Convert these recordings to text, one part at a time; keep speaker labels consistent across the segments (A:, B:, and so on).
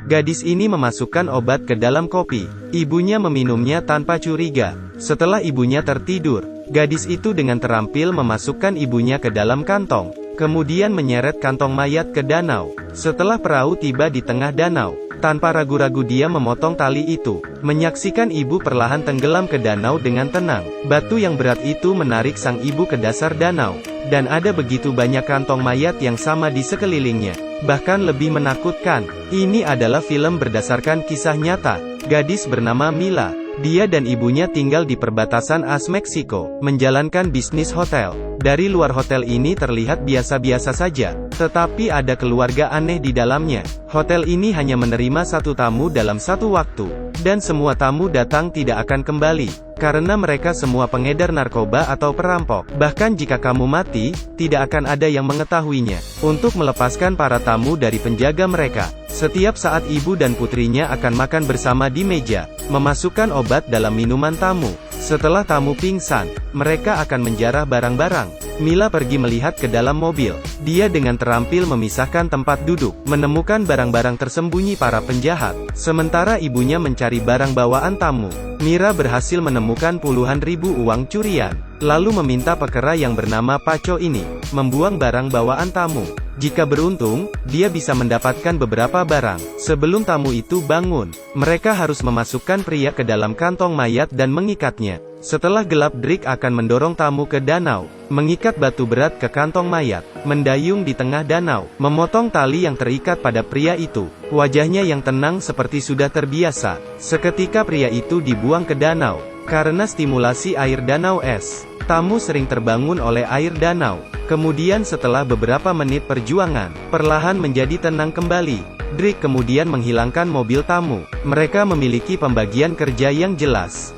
A: Gadis ini memasukkan obat ke dalam kopi. Ibunya meminumnya tanpa curiga. Setelah ibunya tertidur, gadis itu dengan terampil memasukkan ibunya ke dalam kantong, kemudian menyeret kantong mayat ke danau. Setelah perahu tiba di tengah danau, tanpa ragu-ragu dia memotong tali itu, menyaksikan ibu perlahan tenggelam ke danau dengan tenang. Batu yang berat itu menarik sang ibu ke dasar danau, dan ada begitu banyak kantong mayat yang sama di sekelilingnya. Bahkan lebih menakutkan, ini adalah film berdasarkan kisah nyata. Gadis bernama Mila. Dia dan ibunya tinggal di perbatasan As Meksiko, menjalankan bisnis hotel. Dari luar hotel ini terlihat biasa-biasa saja, tetapi ada keluarga aneh di dalamnya. Hotel ini hanya menerima satu tamu dalam satu waktu, dan semua tamu datang tidak akan kembali, karena mereka semua pengedar narkoba atau perampok. Bahkan jika kamu mati, tidak akan ada yang mengetahuinya. Untuk melepaskan para tamu dari penjaga mereka, setiap saat ibu dan putrinya akan makan bersama di meja, memasukkan obat dalam minuman tamu. Setelah tamu pingsan, mereka akan menjarah barang-barang. Mila pergi melihat ke dalam mobil. Dia dengan terampil memisahkan tempat duduk, menemukan barang-barang tersembunyi para penjahat. Sementara ibunya mencari barang bawaan tamu, Mira berhasil menemukan puluhan ribu uang curian, lalu meminta pekera yang bernama Paco ini membuang barang bawaan tamu. Jika beruntung, dia bisa mendapatkan beberapa barang. Sebelum tamu itu bangun, mereka harus memasukkan pria ke dalam kantong mayat dan mengikatnya. Setelah gelap, Drake akan mendorong tamu ke danau, mengikat batu berat ke kantong mayat, mendayung di tengah danau, memotong tali yang terikat pada pria itu. Wajahnya yang tenang seperti sudah terbiasa. Seketika pria itu dibuang ke danau. Karena stimulasi air danau es, tamu sering terbangun oleh air danau. Kemudian setelah beberapa menit perjuangan, perlahan menjadi tenang kembali. Drake kemudian menghilangkan mobil tamu. Mereka memiliki pembagian kerja yang jelas,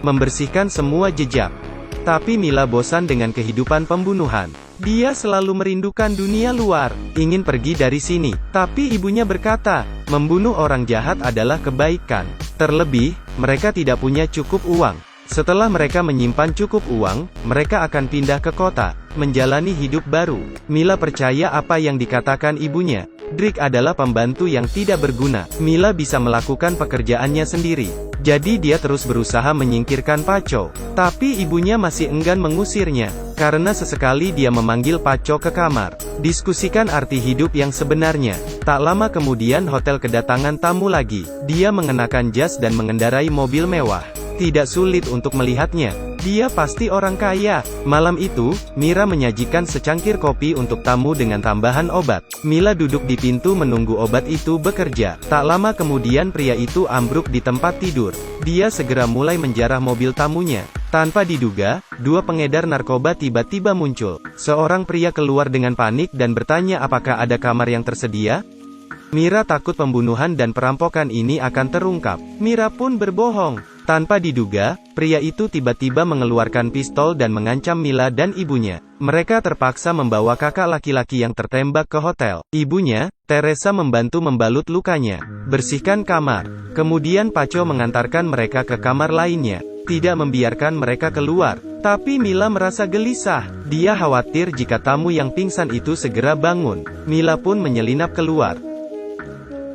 A: membersihkan semua jejak. Tapi Mila bosan dengan kehidupan pembunuhan. Dia selalu merindukan dunia luar, ingin pergi dari sini. Tapi ibunya berkata, membunuh orang jahat adalah kebaikan. Terlebih, mereka tidak punya cukup uang. Setelah mereka menyimpan cukup uang, mereka akan pindah ke kota, menjalani hidup baru. Mila percaya apa yang dikatakan ibunya. Drake adalah pembantu yang tidak berguna. Mila bisa melakukan pekerjaannya sendiri. Jadi dia terus berusaha menyingkirkan Paco. Tapi ibunya masih enggan mengusirnya, karena sesekali dia memanggil Paco ke kamar. Diskusikan arti hidup yang sebenarnya. Tak lama kemudian hotel kedatangan tamu lagi. Dia mengenakan jas dan mengendarai mobil mewah. Tidak sulit untuk melihatnya. Dia pasti orang kaya. Malam itu, Mira menyajikan secangkir kopi untuk tamu dengan tambahan obat. Mila duduk di pintu menunggu obat itu bekerja. Tak lama kemudian pria itu ambruk di tempat tidur. Dia segera mulai menjarah mobil tamunya. Tanpa diduga, dua pengedar narkoba tiba-tiba muncul. Seorang pria keluar dengan panik dan bertanya apakah ada kamar yang tersedia. Mira takut pembunuhan dan perampokan ini akan terungkap. Mira pun berbohong. Tanpa diduga, pria itu tiba-tiba mengeluarkan pistol dan mengancam Mila dan ibunya. Mereka terpaksa membawa kakak laki-laki yang tertembak ke hotel. Ibunya, Teresa, membantu membalut lukanya, bersihkan kamar. Kemudian Paco mengantarkan mereka ke kamar lainnya, tidak membiarkan mereka keluar. Tapi Mila merasa gelisah. Dia khawatir jika tamu yang pingsan itu segera bangun. Mila pun menyelinap keluar,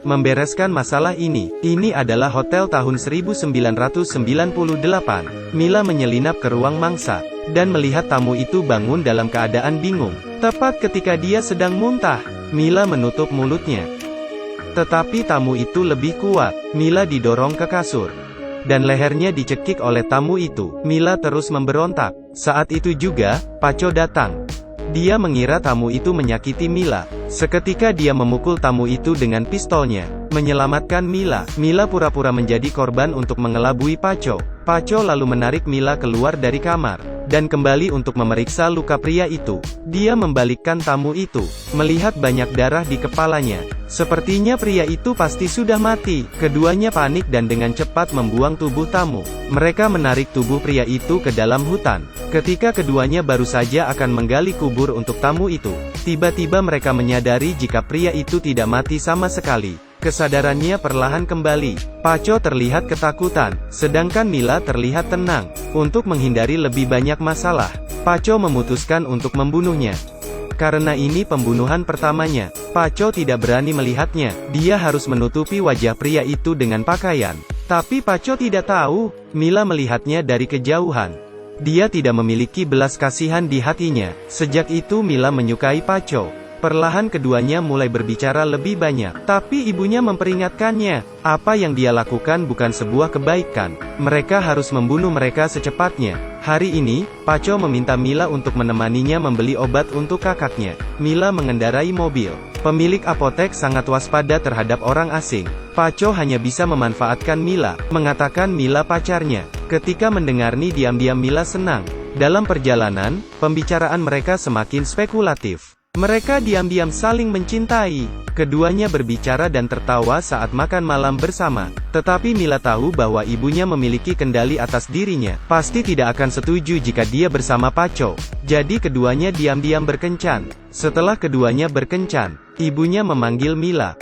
A: membereskan masalah ini. Ini adalah hotel tahun 1998. Mila menyelinap ke ruang mangsa, dan melihat tamu itu bangun dalam keadaan bingung. Tepat ketika dia sedang muntah, Mila menutup mulutnya. Tetapi tamu itu lebih kuat. Mila didorong ke kasur, dan lehernya dicekik oleh tamu itu. Mila terus memberontak. Saat itu juga, Paco datang. Dia mengira tamu itu menyakiti Mila. Seketika dia memukul tamu itu dengan pistolnya, menyelamatkan Mila. Mila pura-pura menjadi korban untuk mengelabui Paco. Paco lalu menarik Mila keluar dari kamar, dan kembali untuk memeriksa luka pria itu. Dia membalikkan tamu itu, melihat banyak darah di kepalanya. Sepertinya pria itu pasti sudah mati. Keduanya panik dan dengan cepat membuang tubuh tamu. Mereka menarik tubuh pria itu ke dalam hutan. Ketika keduanya baru saja akan menggali kubur untuk tamu itu, tiba-tiba mereka menyadari jika pria itu tidak mati sama sekali. Kesadarannya perlahan kembali. Paco terlihat ketakutan, sedangkan Mila terlihat tenang. Untuk menghindari lebih banyak masalah, Paco memutuskan untuk membunuhnya. karena ini pembunuhan pertamanya. Paco tidak berani melihatnya. Dia harus menutupi wajah pria itu dengan pakaian. Tapi Paco tidak tahu, Mila melihatnya dari kejauhan. Dia tidak memiliki belas kasihan di hatinya. Sejak itu Mila menyukai Paco. Perlahan keduanya mulai berbicara lebih banyak. Tapi ibunya memperingatkannya, apa yang dia lakukan bukan sebuah kebaikan. Mereka harus membunuh mereka secepatnya. Hari ini, Paco meminta Mila untuk menemaninya membeli obat untuk kakaknya. Mila mengendarai mobil. Pemilik apotek sangat waspada terhadap orang asing. Paco hanya bisa memanfaatkan Mila, mengatakan Mila pacarnya. Ketika mendengar ini diam-diam Mila senang. Dalam perjalanan, pembicaraan mereka semakin spekulatif. Mereka diam-diam saling mencintai. Keduanya berbicara dan tertawa saat makan malam bersama. Tetapi Mila tahu bahwa ibunya memiliki kendali atas dirinya. Pasti tidak akan setuju jika dia bersama Paco. Jadi keduanya diam-diam berkencan. Setelah keduanya berkencan, ibunya memanggil Mila.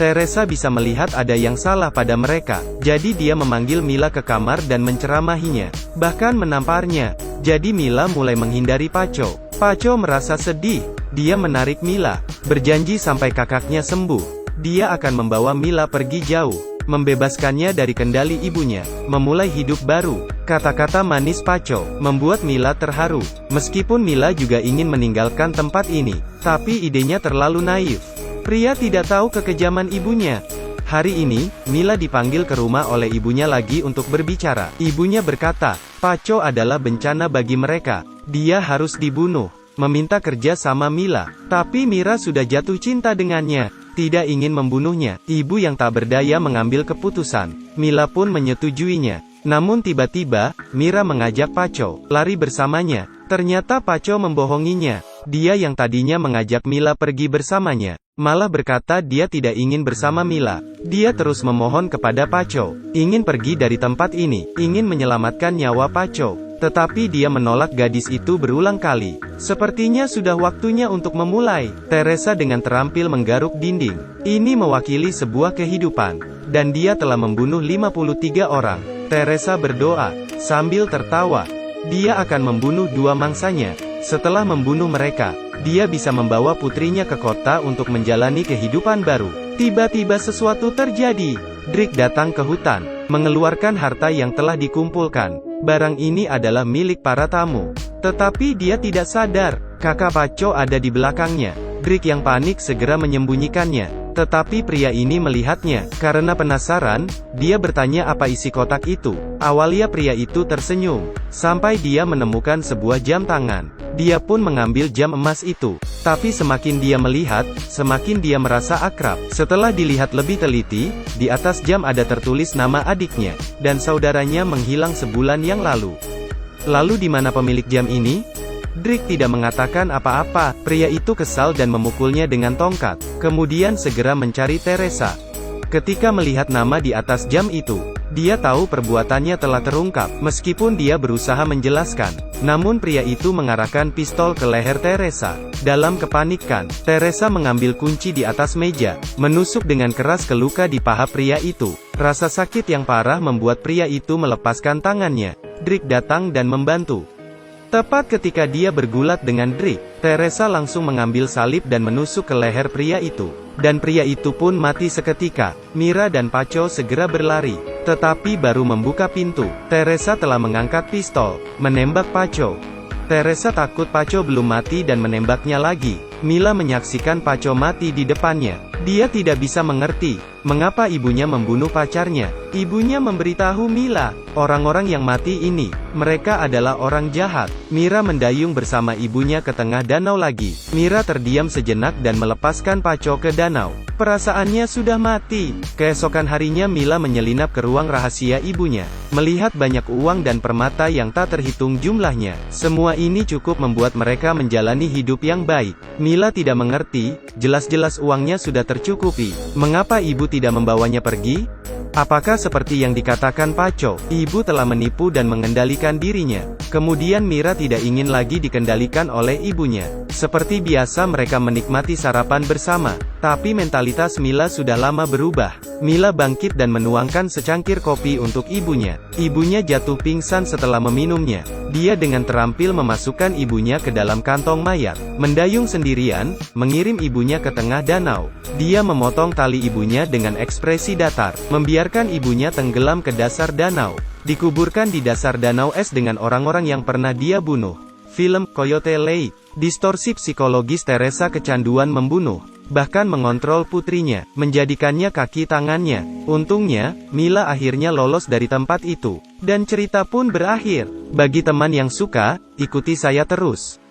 A: Teresa bisa melihat ada yang salah pada mereka. Jadi dia memanggil Mila ke kamar dan menceramahinya. Bahkan menamparnya. Jadi Mila mulai menghindari Paco. Paco merasa sedih. Dia menarik Mila, berjanji sampai kakaknya sembuh. Dia akan membawa Mila pergi jauh, membebaskannya dari kendali ibunya, memulai hidup baru. Kata-kata manis Paco membuat Mila terharu. Meskipun Mila juga ingin meninggalkan tempat ini, tapi idenya terlalu naif. Pria tidak tahu kekejaman ibunya. Hari ini, Mila dipanggil ke rumah oleh ibunya lagi untuk berbicara. Ibunya berkata, Paco adalah bencana bagi mereka. Dia harus dibunuh. Meminta kerja sama Mila. Tapi Mira sudah jatuh cinta dengannya. Tidak ingin membunuhnya. Ibu yang tak berdaya mengambil keputusan. Mila pun menyetujuinya. Namun tiba-tiba, Mira mengajak Paco lari bersamanya. Ternyata Paco membohonginya. Dia yang tadinya mengajak Mila pergi bersamanya, malah berkata dia tidak ingin bersama Mila. Dia terus memohon kepada Paco, ingin pergi dari tempat ini, ingin menyelamatkan nyawa Paco. Tetapi dia menolak gadis itu berulang kali. Sepertinya sudah waktunya untuk memulai. Teresa dengan terampil menggaruk dinding. Ini mewakili sebuah kehidupan. Dan dia telah membunuh 53 orang. Teresa berdoa, sambil tertawa. Dia akan membunuh dua mangsanya. Setelah membunuh mereka, dia bisa membawa putrinya ke kota untuk menjalani kehidupan baru. Tiba-tiba sesuatu terjadi. Drake datang ke hutan, mengeluarkan harta yang telah dikumpulkan. Barang ini adalah milik para tamu. Tetapi dia tidak sadar, kakak Paco ada di belakangnya. Drake yang panik segera menyembunyikannya. Tetapi pria ini melihatnya. Karena penasaran, dia bertanya apa isi kotak itu. Awalnya pria itu tersenyum, sampai dia menemukan sebuah jam tangan. Dia pun mengambil jam emas itu. Tapi semakin dia melihat, semakin dia merasa akrab. Setelah dilihat lebih teliti, di atas jam ada tertulis nama adiknya, dan saudaranya menghilang sebulan yang lalu. Lalu di mana pemilik jam ini? Drake tidak mengatakan apa-apa. Pria itu kesal dan memukulnya dengan tongkat. Kemudian segera mencari Teresa. Ketika melihat nama di atas jam itu, dia tahu perbuatannya telah terungkap. Meskipun dia berusaha menjelaskan, namun pria itu mengarahkan pistol ke leher Teresa. Dalam kepanikan, Teresa mengambil kunci di atas meja, menusuk dengan keras ke luka di paha pria itu. Rasa sakit yang parah membuat pria itu melepaskan tangannya. Drake datang dan membantu. Tepat ketika dia bergulat dengan Drake, Teresa langsung mengambil salib dan menusuk ke leher pria itu. Dan pria itu pun mati seketika. Mira dan Paco segera berlari. Tetapi baru membuka pintu, Teresa telah mengangkat pistol, menembak Paco. Teresa takut Paco belum mati dan menembaknya lagi. Mila menyaksikan Paco mati di depannya. Dia tidak bisa mengerti, mengapa ibunya membunuh pacarnya. Ibunya memberitahu Mila, orang-orang yang mati ini, mereka adalah orang jahat. Mira mendayung bersama ibunya ke tengah danau lagi. Mira terdiam sejenak dan melepaskan Paco ke danau. Perasaannya sudah mati. Keesokan harinya Mila menyelinap ke ruang rahasia ibunya, melihat banyak uang dan permata yang tak terhitung jumlahnya. Semua ini cukup membuat mereka menjalani hidup yang baik. Mila tidak mengerti, jelas-jelas uangnya sudah tercukupi. Mengapa ibu tidak membawanya pergi? Apakah seperti yang dikatakan Paco, ibu telah menipu dan mengendalikan dirinya? Kemudian Mira tidak ingin lagi dikendalikan oleh ibunya. Seperti biasa mereka menikmati sarapan bersama. Tapi mentalitas Mila sudah lama berubah. Mila bangkit dan menuangkan secangkir kopi untuk ibunya. Ibunya jatuh pingsan setelah meminumnya. Dia dengan terampil memasukkan ibunya ke dalam kantong mayat. Mendayung sendirian, mengirim ibunya ke tengah danau. Dia memotong tali ibunya dengan ekspresi datar, membiarkan ibunya tenggelam ke dasar danau. Dikuburkan di dasar danau es dengan orang-orang yang pernah dia bunuh. Film Coyote Lake. Distorsi psikologis Teresa kecanduan membunuh, bahkan mengontrol putrinya, menjadikannya kaki tangannya. Untungnya, Mila akhirnya lolos dari tempat itu, dan cerita pun berakhir. Bagi teman yang suka, ikuti saya terus.